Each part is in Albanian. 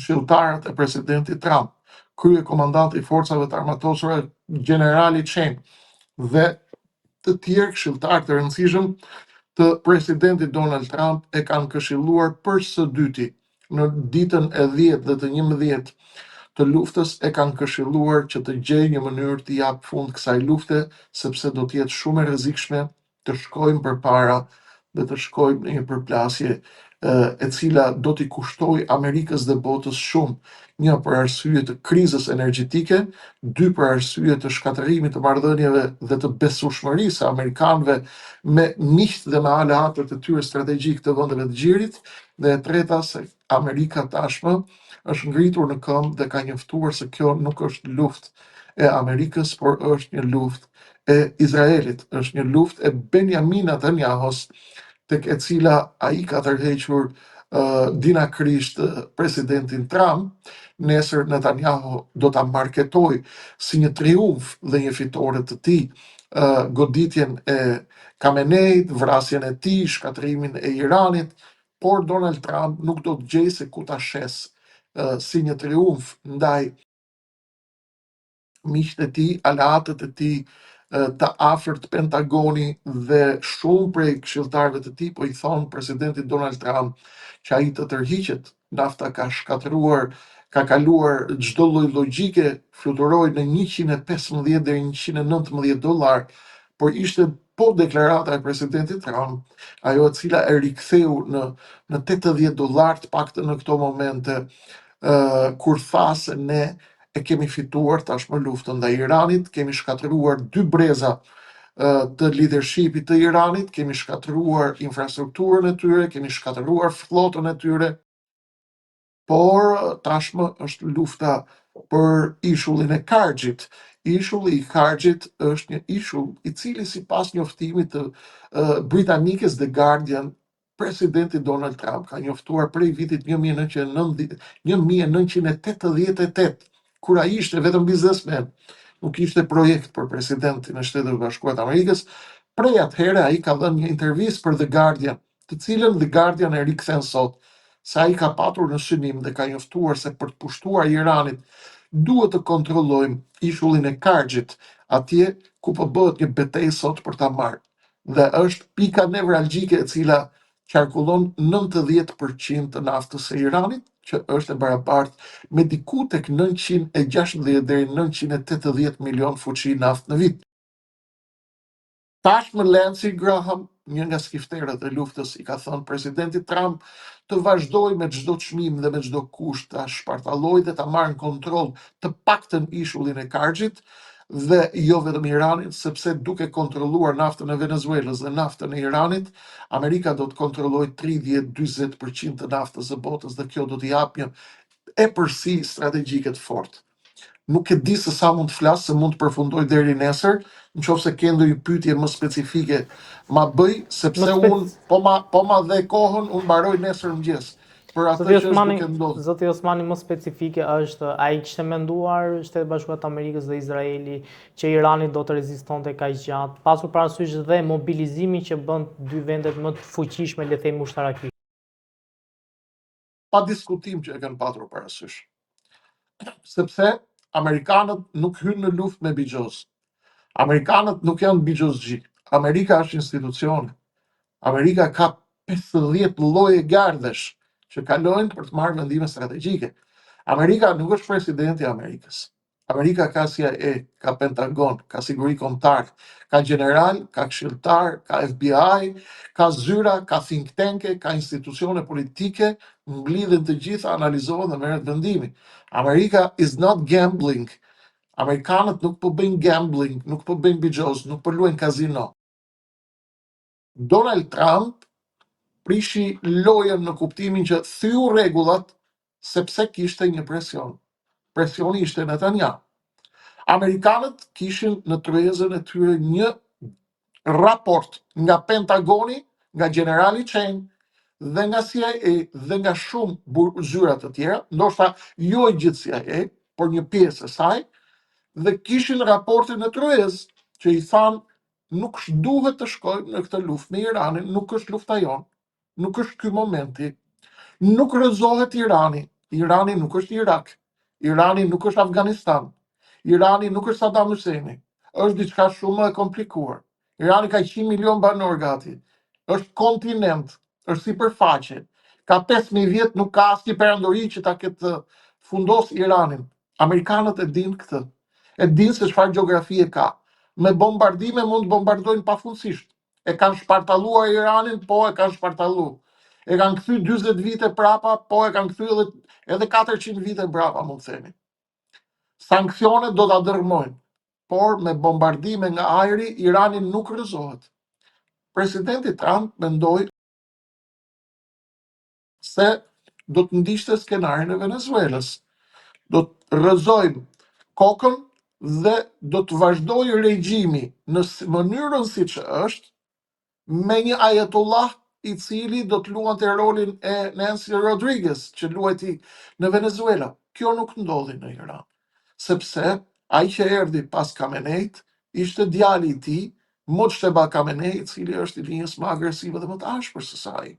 këshilltarët e presidentit Trump, krye komandanti i forcave të armatosura generali Chen dhe të tjerë këshilltarë të rëndësishëm të presidentit Donald Trump e kanë këshilluar për së dyti në ditën e 10 dhe të 11 të luftës, e kanë këshilluar që të gjejë një mënyrë të japë fund kësaj lufte, sepse do të jetë shumë e rrezikshme të shkojmë përpara dhe të shkojmë në një përplasje e cila do t'i kushtoj Amerikës dhe botës shumë. Një, për arsye të krizës energjetike; dy, për arsye të shkatërimit të marrëdhënieve dhe të besueshmërisë së amerikanëve me miqtë dhe me aleatët e tyre strategjik të vendeve të gjirit; dhe e treta, se Amerika tashmë është ngritur në këmbë dhe ka njoftuar se kjo nuk është luftë e Amerikës, por është një luftë e Izraelit, është një luftë e Benjamin Netanyahus, tek e cila ai ka tërhequr dinakrisht presidentin Trump. Nesër Netanyahu do ta marketoj si një triumf dhe një fitore të tij goditjen e Khameneit, vrasjen e tij, shkatërimin e Iranit, por Donald Trump nuk do të gjejë se ku ta shes si një triumf ndaj miqtë e tij, aleatët e tij të afërt Pentagoni dhe shumë prej këshilltarëve të tij po i thonë presidentit Donald Trump që ai të tërhiqet. Nafta ka shkatëruar, ka kaluar çdo lloj logjike, fluturoi në 115 deri në $119, por ishte po deklarata e presidentit Trump, ajo e cila e riktheu në $80 të paktën në këto momente, kur tha se ne e kemi fituar tashmë luftën ndaj Iranit, kemi shkatëruar 2 breza të leadershipit të Iranit, kemi shkatëruar infrastrukturën e tyre, kemi shkatëruar flotën e tyre, por tashmë është lufta për ishullin e Kargjit. Ishulli i Kargjit është një ishull i cili sipas njoftimit të britanikës The Guardian, presidenti Donald Trump ka njoftuar prej vitit 1988, kur ai ishte vetëm biznesmen, nuk ishte projekt për presidentin e Shtetit Bashkuar të Amerikës. Prej atëhere ai ka dhënë një intervistë për The Guardian, të cilën The Guardian e rikthen sot, se ai ka patur në synim dhe ka njoftuar se për të pushtuar Iranit duhet të kontrollojmë ishullin e Kargjit, atje ku po bëhet një betejë sot për ta marrë. Dhe është pika nevralgjike e cila qarkullon 90% të naftës së Iranit, që është e barabartë me diku tek 960 deri 980 milion fuqi naftë në vit. Tashmë Lindsey Graham, një nga skifterët e luftës, i ka thënë presidentit Trump të vazhdojë me çdo çmim dhe me çdo kusht ta shpartallojë dhe ta marrë në kontroll të paktën ishullin e Kargjit, dhe jo vetëm Iranin, sepse duke kontrolluar naftën e Venezuelës dhe naftën e Iranit, Amerika do të kontrollojë 30-40% të naftës së botës dhe kjo do t'i japë një epërsi strategjike të fortë. Nuk e di se sa mund të flas, se mund të përfundoj deri nesër, nëse ke ndonjë pyetje më specifike, ma bëj, sepse unë po ma dhe kohën, unë mbaroj nesër mëngjes. Për atë që është duke ndodhur. Zoti Osmani, më specifike është, ai kishte menduar Shtetet Bashkuara të Amerikës dhe Izraeli që Irani do të rezistonte kaq gjatë, pasur parasysh dhe mobilizimin që bën dy vendet më të fuqishme, le të themi ushtarakisht. Pa diskutim që e kanë patur parasysh. Sepse amerikanët nuk hynë në luftë me bigjoz. Amerikanët nuk janë bigjozgji. Amerika është institucione. Amerika ka 50 lloje gardhesh që kalojnë për të marrë vendime strategjike. Amerika nuk është presidenti i Amerikës. Amerika ka CIA, ka Pentagon, ka siguri kombëtare, ka general, ka këshilltar, ka FBI, ka zyra, ka think tanke, ka institucione politike, mblidhen të gjitha, analizohen dhe merret vendimi. Amerika is not gambling. Amerikanët nuk po bëjnë gambling, nuk po bëjnë bigjoz, nuk po luajnë kazino. Donald Trump prishi lojën në kuptimin që thyu rregullat sepse kishte një presion. Presioni ishte Netanyahu. Amerikanët kishin në tryezën e tyre një raport nga Pentagoni, nga generali Chen dhe nga CIA dhe nga shumë zyra të tjera, ndoshta jo e gjithë CIA, por një pjesë e saj, dhe kishin raportin e tryezë që i thanë nuk duhet të shkojmë në këtë luftë me Iranin, nuk është lufta jonë, nuk është ky momenti, nuk rrëzohet Irani. Irani nuk është Irak, Irani nuk është Afganistan, Irani nuk është Saddam Husseini, është diçka shumë më e komplikuar. Irani ka 100 milion banor gati, është kontinent, është sipërfaqe, ka 5.000 vjet nuk ka asnjë perandori që ta ketë fundos Iranin. Amerikanët e dinë këtë, e dinë se çfarë gjeografie ka. Me bombardime mund të bombardojnë pafundësisht. E kanë shpartalluar Iranin, po e kanë shpartalluar. E kanë kthy 40 vite prapa, po e kanë kthy edhe 400 vite brapa, mund të themi. Sanksionet do ta dërmojnë, por me bombardime nga ajri Irani nuk rrëzohet. Presidenti Trump mendoi se do të ndiqte skenarin e Venezuelës. Do të rrëzojmë kokën dhe do të vazhdojë regjimi në mënyrën siç është, me një ajatullah i cili do të luante rolin e Nancy Rodriguez që luajti në Venezuela. Kjo nuk ndodhi në Iran, sepse ai që erdhi pas Khameneit ishte djali i tij, Mojtaba Khamenei, i cili është i linjës më agresive dhe më të ashpër se ai.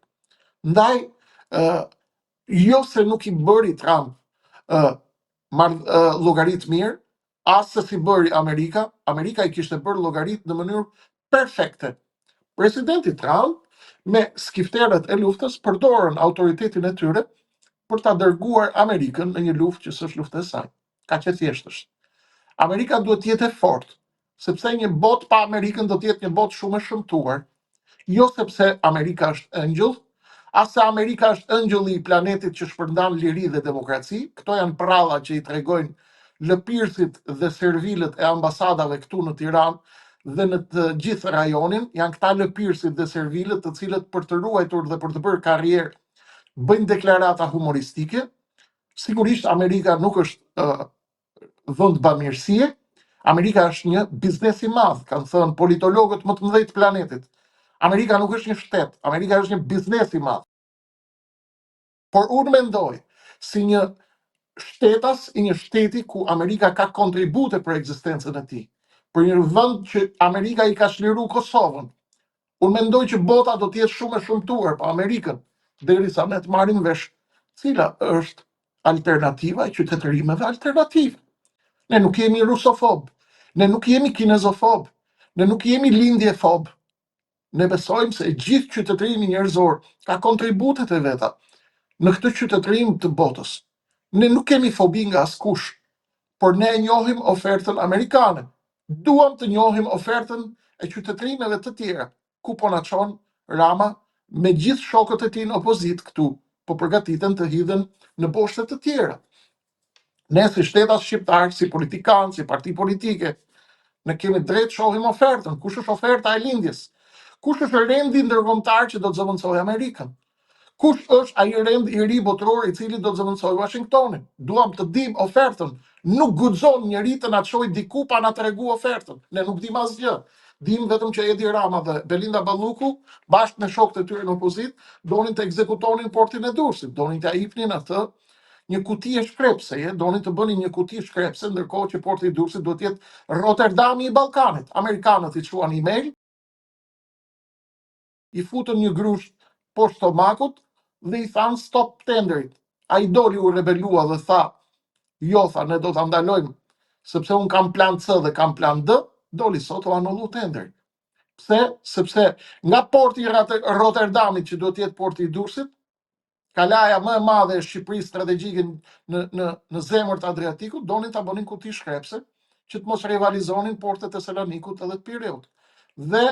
Ndaj, jo se nuk i bëri Trump llogarit mirë, as se si bëri Amerika. Amerika i kishte bërë llogarit në mënyrë perfekte. Presidenti Trump me skifterët e luftës përdorën autoritetin e tyre për ta dërguar Amerikën në një luftë që s'është luftë e saj. Kaq e thjeshtë është. Amerika duhet të jetë e fortë, sepse një botë pa Amerikën do të jetë një botë shumë e shëmtuar. Jo sepse Amerika është ëngjëll, as se Amerika është ëngjëlli i planetit që shpërndan liri dhe demokraci. Këto janë pralla që i tregojnë lëpirësit dhe servilët e ambasadave këtu në Tiranë dhe në të gjithë rajonin. Janë këta lëpirësit dhe servilët të cilët për të ruajtur dhe për të bërë karrierë bëjnë deklarata humoristike. Sigurisht Amerika nuk është vend bamirësie. Amerika është një biznes i madh, kanë thënë politologët më të mëdhenj të planetit. Amerika nuk është një shtet, Amerika është një biznes i madh. Por unë mendoj si një shtetas i një shteti ku Amerika ka kontribute për ekzistencën e tij, për një vend që Amerika i ka çliruar Kosovën. Unë mendoj që bota do të jetë shumë e shëmtuar pa Amerikën, derisa ne të marrim vesh cila është alternativa e qytetërimeve alternative. Ne nuk jemi rusofob, ne nuk jemi kinezofob, ne nuk jemi lindjefob. Ne besojmë se gjithë qytetërimi njerëzor ka kontributet e veta në këtë qytetërim të botës. Ne nuk kemi fobi nga askush, por ne e njohim ofertën amerikane. Duam të njohim ofertën e qytetërimeve të tjera, ku po na çon Rama me gjithë shokët e tij në opozit këtu, po përgatiten të hidhen në boshte të tjera. Ne si shtetas shqiptar, si politikan, si parti politike, ne kemi drejt shohim ofertën. Kush është oferta e lindjes? Kush është rendi ndërkombëtar që do të zëvendësojë Amerikën? Kush është ai rend i ri botëror i cili do të zëvendësojë Washingtonin? Duam të dim ofertën. Nuk guxon njeri të na çojë diku pa na tregu ofertën. Ne nuk dim asgjë. Dim vetëm që Edi Rama dhe Belinda Balluku, bashkë me shokët e tyre në opozit, donin të ekzekutonin portin e Durrësit, donin t'ia jepnin atë një kuti e shkrepse, donin të bënin një kuti shkrepse, ndërkohë që porti i Durrësit duhet të jetë Rotterdami i Ballkanit. Amerikanët i çuan email, i futën një grusht poshtë stomakut dhe i thanë stop tenderit. Ai doli u rebelua dhe tha, jo, tha, ne do ta ndalojmë, sepse un kam plan C dhe kam plan D, doli sot u anullu tenderi. Pse? Sepse nga porti i Rotterdamit që duhet të jetë porti i Durrësit, kalaja më e madhe e Shqipërisë strategjike në zemër të Adriatikut, donin ta bënin kuti shkrepse që të mos rivalizonin portet e Salonikut edhe të Pireut dhe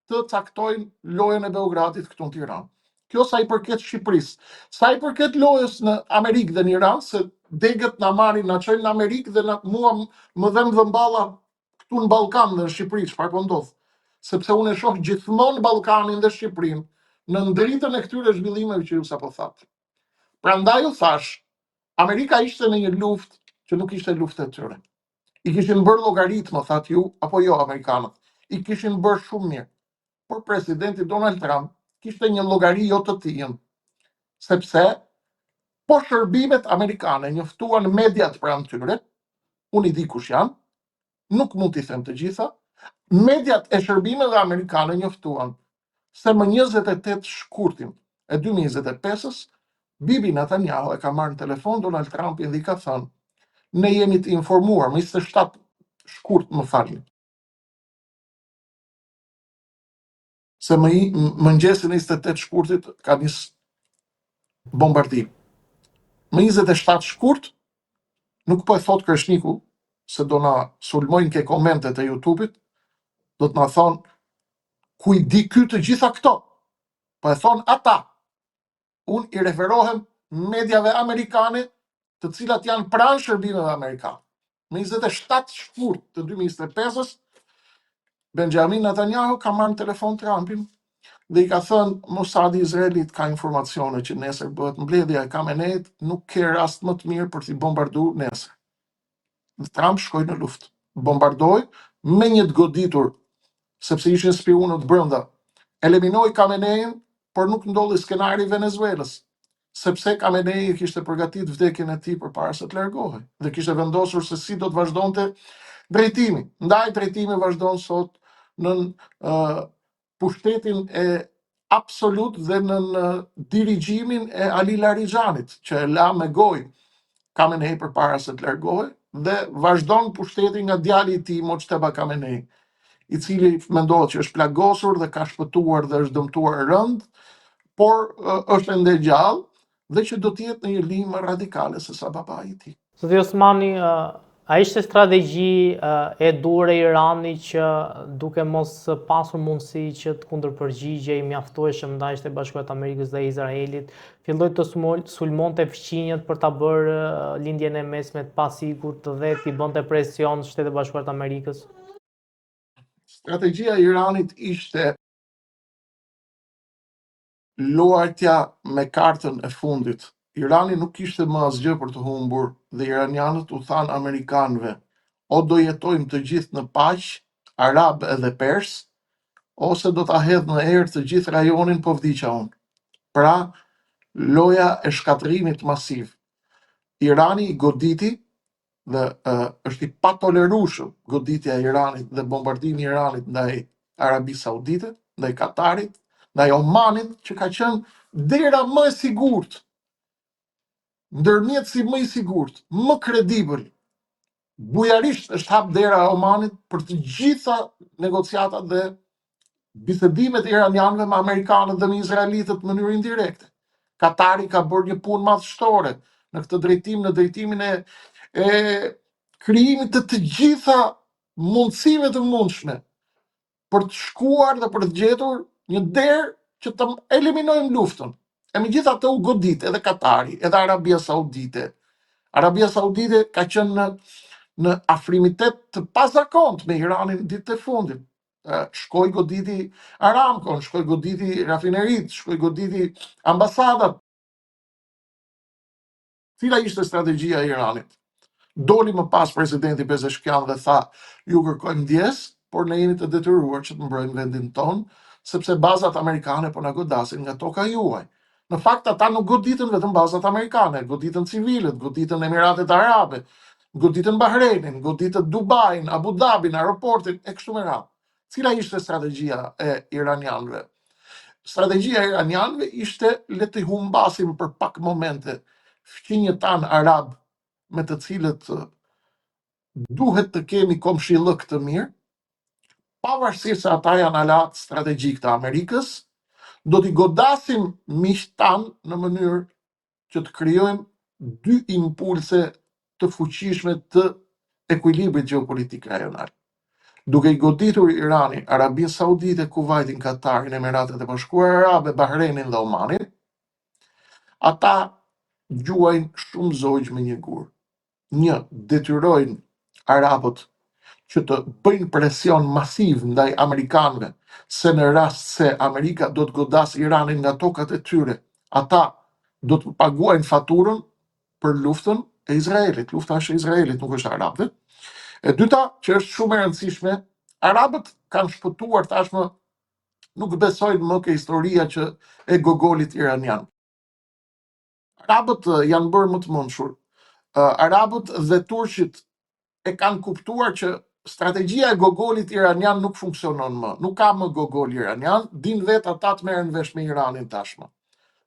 të caktojnë lojën e Beogradit këtu në Tiranë. Kjo sa i përket Shqipërisë. Sa i përket lojës në Amerikë dhe në Iran, se degët na marrin, na çojnë në Amerikë dhe mua më dhem vëmballa këtu në Ballkan dhe në Shqipëri, çfarë po ndodh? Sepse unë e shoh gjithmonë Ballkanin dhe Shqipërinë në ndritën e këtyre zhvillimeve që ju sapo thatë. Prandaj u thash, Amerika ishte në një luftë që nuk ishte luftë e tyre. I kishin bërë llogarit, më thatë ju, apo jo amerikanët. I kishin bërë shumë mirë. Por presidenti Donald Trump kishte një llogari jo të tillën, sepse po shërbimet amerikane njoftuan mediat pranë tyre, unë i di kush janë, nuk mund t'i them të gjitha, mediat e shërbimeve amerikane njoftuan se më 28 shkurtin e 2025-s Bibi Netanyahu e ka marrë në telefon Donald Trumpin dhe i ka thënë, ne jemi të informuar, më 27 shkurt më falni. Se mëngjesin 28 shkurtit ka nis bombardim. Më 27 shkurt, nuk po e thot Kreshniku, se do na sulmojnë ke komentet e YouTube-it, do të na thonë, ku i di ky të gjitha këto? Po e thonë ata. Unë i referohem mediave amerikane, të cilat janë pranë shërbimeve amerikane. Më 27 shkurt të 2025-s, Benjamin Netanyahu ka marrë në telefon Trumpin dhe i ka thënë Mosadi i Izraelit ka informacione që nesër bëhet mbledhja e Khameneit, nuk ke rast më të mirë për t'i bombarduar nesër. Dhe Trump shkoi në luftë, bombardoi me një të goditur, sepse ishin spionët brenda. Eliminoi Khamenein, por nuk ndolli skenari i Venezuelës, sepse Khamenei kishte përgatit vdekjen e tij përpara se të largohej dhe kishte vendosur se si do të vazhdonte drejtimi. Ndaj drejtimi vazhdon sot në pushtetin e absolut dhe në dirigjimin e Ali Larijanit, që e la me gojë Khamenei përpara se të largohej dhe vazhdon pushtetin nga djali i tij Mojtaba Khamenei, i cili mendohet që është plagosur dhe ka shpëtuar dhe është dëmtuar rënd, por është ende gjallë dhe që do të jetë në një linjë më radikale se sa babai i tij. Zoti Osmani, a ishte strategji e dur e Iranit që duke mos pasur mundësi që të kundërpërgjigjej mjaftueshëm ndaj Shtetit Bashkuar të Amerikës dhe Izraelit, filloi të sulmonte fqinjet për ta bërë lindjen e mesme të pasigurt dhe t'i bënte presion Shtetit Bashkuar të Amerikës? Strategjia e Iranit ishte luajtja me kartën e fundit. Irani nuk kishte më asgjë për të humbur dhe iranianët u thanë amerikanëve, o do jetojmë të gjithë në paqë, arab edhe pers, ose do ta hedh në erë të gjithë rajonin, po vdiqa unë. Pra, loja e shkatërimit masiv. Irani i goditi dhe është i patolerueshëm goditja e Iranit dhe bombardimi i Iranit ndaj Arabisë Saudite, ndaj Katarit, ndaj Omanit, që ka qenë dera më e sigurt, ndërmjetësi më i sigurt, më kredibël. Bujarisht është hap dera e Omanit për të gjitha negociatat dhe bisedimet iranianëve me amerikanët dhe me izraelitët në mënyrë indirekte. Katari ka bërë një punë madhështore në këtë drejtim, në drejtimin e krijimit të gjitha mundësive të mundshme për të shkuar dhe për të gjetur një derë që të eliminojmë luftën. E megjithatë u godit edhe Katari, edhe Arabia Saudite. Arabia Saudite ka qenë në afrimitet të pazakont me Iranin ditët e fundit. Shkoi goditi Aramkon, shkoi goditi rafinerit, shkoi goditi ambasadat. Cila ishte strategjia e Iranit? Doli më pas presidenti Pezeshkian dhe tha, ju kërkojmë ndjes, por ne jemi të detyruar që të mbrojmë vendin ton, sepse bazat amerikane po na godasin nga toka juaj. Në fakt ata nuk goditën vetëm bazat amerikane, goditën civilët, goditën Emiratet Arabe, goditën Bahreinin, goditën Dubain, Abu Dhabin, aeroportin e kështu me radhë. Cila ishte strategjia e iranianëve? Strategjia e iranianëve ishte le të humbasim për pak momente fqinjet tanë arab me të cilët duhet të kemi komshillëk të mirë, pavarësisht se ata janë alat strategjik të Amerikës, do t'i godasim miqtë tanë në mënyrë që të krijojmë dy impulse të fuqishme të ekuilibrit gjeopolitik rajonal. Duke i goditur Irani, Arabinë Saudite, Kuvajtin, Katarin, Emiratet e Bashkuara Arabe, Bahreinin dhe Omanin, ata gjuajnë shumë zogj me një gur. Një, detyrojnë arabët që të bëjnë presion masiv ndaj amerikanëve, se në rast se Amerika do të godasë Iranin nga tokat e tyre, ata do të paguajnë faturën për luftën e Izraelit. Lufta është e Izraelit, nuk është arabëve. E dyta, që është shumë e rëndësishme, arabët kanë shpëtuar tashmë, nuk besojnë më ke historia që e gogolit iranian. Arabët janë bërë më të mençur. Arabët dhe turqit e kanë kuptuar që strategjia e gogolit iranian nuk funksionon më. Nuk ka më gogol iranian, din vetë ata të merren vesh me Iranin tashmë.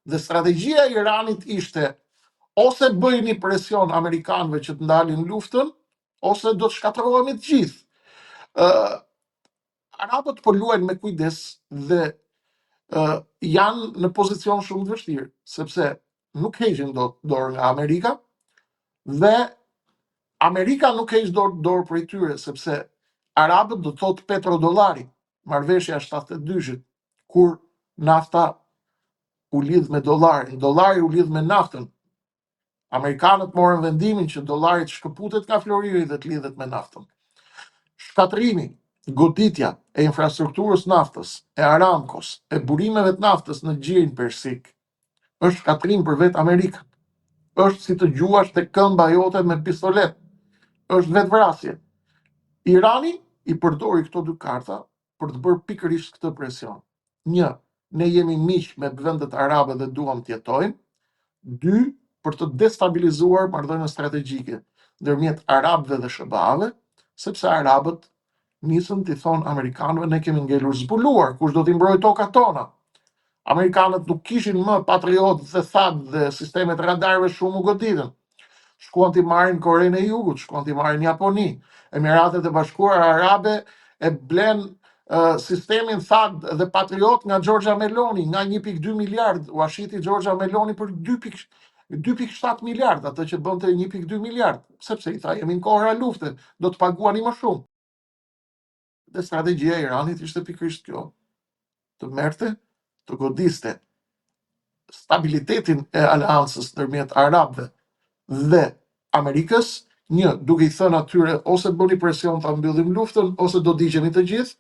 Dhe strategjia e Iranit ishte ose bëjni presion amerikanëve që të ndalin luftën, ose do të shkatërrohemi të gjithë. Arabët po luajnë me kujdes dhe janë në pozicion shumë të vështirë, sepse nuk heqin dorë nga Amerika, dhe Amerika nuk heq dorë prej tyre, sepse Arabët do të thotë petrodollari, marrëveshja 72-shit, kur nafta u lidh me dollarin, dollari u lidh me naftën. Amerikanët morën vendimin që dollari të shkëputet nga floriri dhe të lidhet me naftën. Shkatrimi, goditja e infrastrukturës naftës, e Aramcos, e burimeve të naftës në gjirin persik, është shkatrim për vetë Amerikën. Është si të gjuash te këmba jote me pistolet. Është vetvrasje. Irani i përdori këto dy karta për të bërë pikërisht këtë presion. 1. Ne jemi miq me vendet arabe dhe duam të jetojmë. 2. Për të destabilizuar marrëdhënien strategjike ndërmjet arabëve dhe SBA-ve, sepse arabët nisën t'i thonë amerikanëve ne kemi ngelur zbuluar, kush do t'i mbrojë tokat tona. Amerikanët nuk kishin më patriotë dhe THAAD dhe sistemet radarëve shumë u goditën. Shkuan t'i marrin Korenë e Jugut, shkuan t'i marrin Japoni. Emiratet e Bashkuara Arabe e blen sistemin THAAD dhe Patriot nga Giorgia Meloni, nga 1.2 miliard, u ashiti Giorgia Meloni për 2.7 miliard, atë që bënte 1.2 miliard, sepse i tha jemi në kohra lufte, do të paguani më shumë. Dhe strategjia e Iranit ishte pikërisht kjo, të merrte, të godiste stabilitetin e aleancës ndërmjet arabëve dhe Amerikës, 1, duke i thënë atyre ose bëni presion ta mbyllim luftën ose do digjeni të gjithë,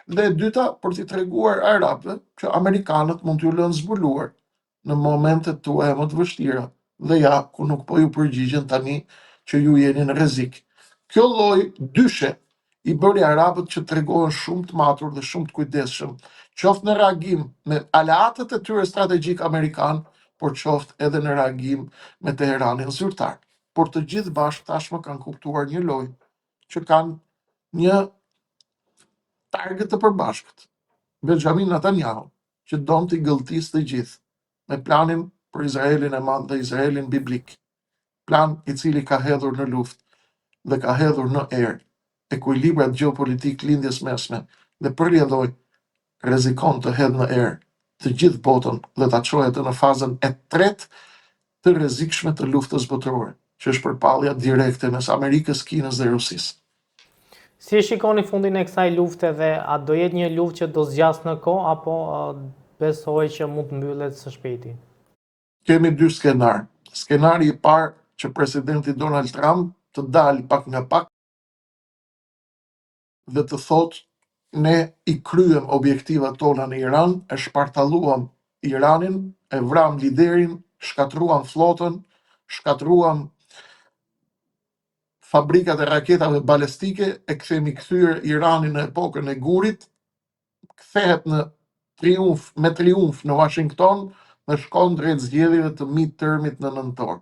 dhe 2, për t'i treguar arabëve që amerikanët mund t'ju lënë zbuluar në momentet tuaja më të vështira, dhe ja ku nuk po ju përgjigjen tani që ju jeni në rrezik. Kjo lloj dyshe i bëri arabët që tregohen shumë të matur dhe shumë të kujdesshëm, qoftë në reagim me aleatët e tyre strategjik amerikan, por qoftë edhe në reagim me Teheranin zyrtar. Por të gjithë bashkë tashmë kanë kuptuar një lojë, që kanë një target të përbashkët. Benjamin Netanyahu, që donte t'i gëlltisë të gjithë, me planin për Izraelin e madh dhe Izraelin biblik. Plan i cili ka hedhur në luftë dhe ka hedhur në erë ekuilibrat gjeopolitik lindjes mesme dhe përrjedhoi rrezikon të hedhë në erë të gjithë botën dhe ta çojë atë në fazën e tretë të rrezikshme të luftës botërore, që është përpallja direkte mes Amerikës, Kinës dhe Rusisë. Si e shikoni fundin e kësaj lufte dhe a do jetë një luftë që do zgjas në kohë apo besoj që mund të mbyllet së shpejti? Kemi 2 skenar. Skenari i parë që presidenti Donald Trump të dalë pak nga pak dhe të thotë ne i kryem objektivat tona në Iran, e shpartalluam Iranin, e vram liderin, shkatruam flotën, shkatruam fabrikat e raketave balestike, e kthemi kthyer Iranin në epokën e gurit, kthehet në triumf në Washington dhe shkon drejt zgjedhjeve të midtermit në nëntor.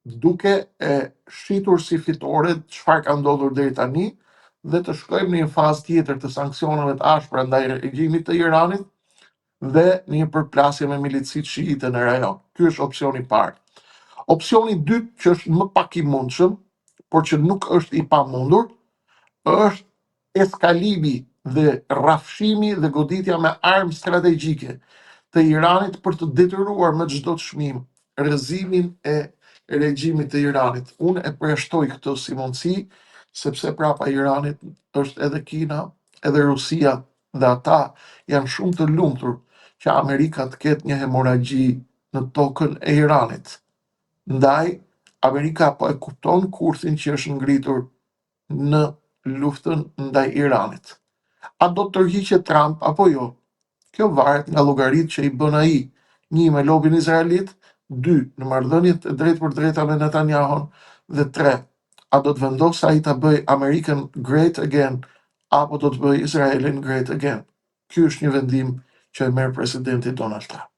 Duke e shitur si fitore çfarë ka ndodhur deri tani dhe të shkojmë në një fazë tjetër të sanksioneve të ashpra ndaj regjimit të Iranit dhe në një përplasje me milicit shiite në rajon. Ky është opsioni i parë. Opsioni i dytë, që është më pak i mundshëm, por që nuk është i pamundur, është eskalimi dhe rrafshimi dhe goditja me armë strategjike të Iranit për të detyruar me çdo çmim rrëzimin e regjimit të Iranit. Unë e përjashtoj këtë si mundësi, sepse prapa Iranit është edhe Kina, edhe Rusia, dhe ata janë shumë të lumtur që Amerika të ketë një hemoragji në tokën e Iranit. Ndaj, Amerika po e kupton kurthin që është ngritur në luftën ndaj Iranit. A do të tërhiqet Trump apo jo? Kjo varet nga llogaritë që i bën ai, 1 me lobin izraelit, 2 në marrëdhëniet e drejtë për drejta me Netanyahun, dhe 3, a do të vendosë ai ta bëj American great again apo do të bëj Izraelin great again? Ky është një vendim që e merr presidenti Donald Trump.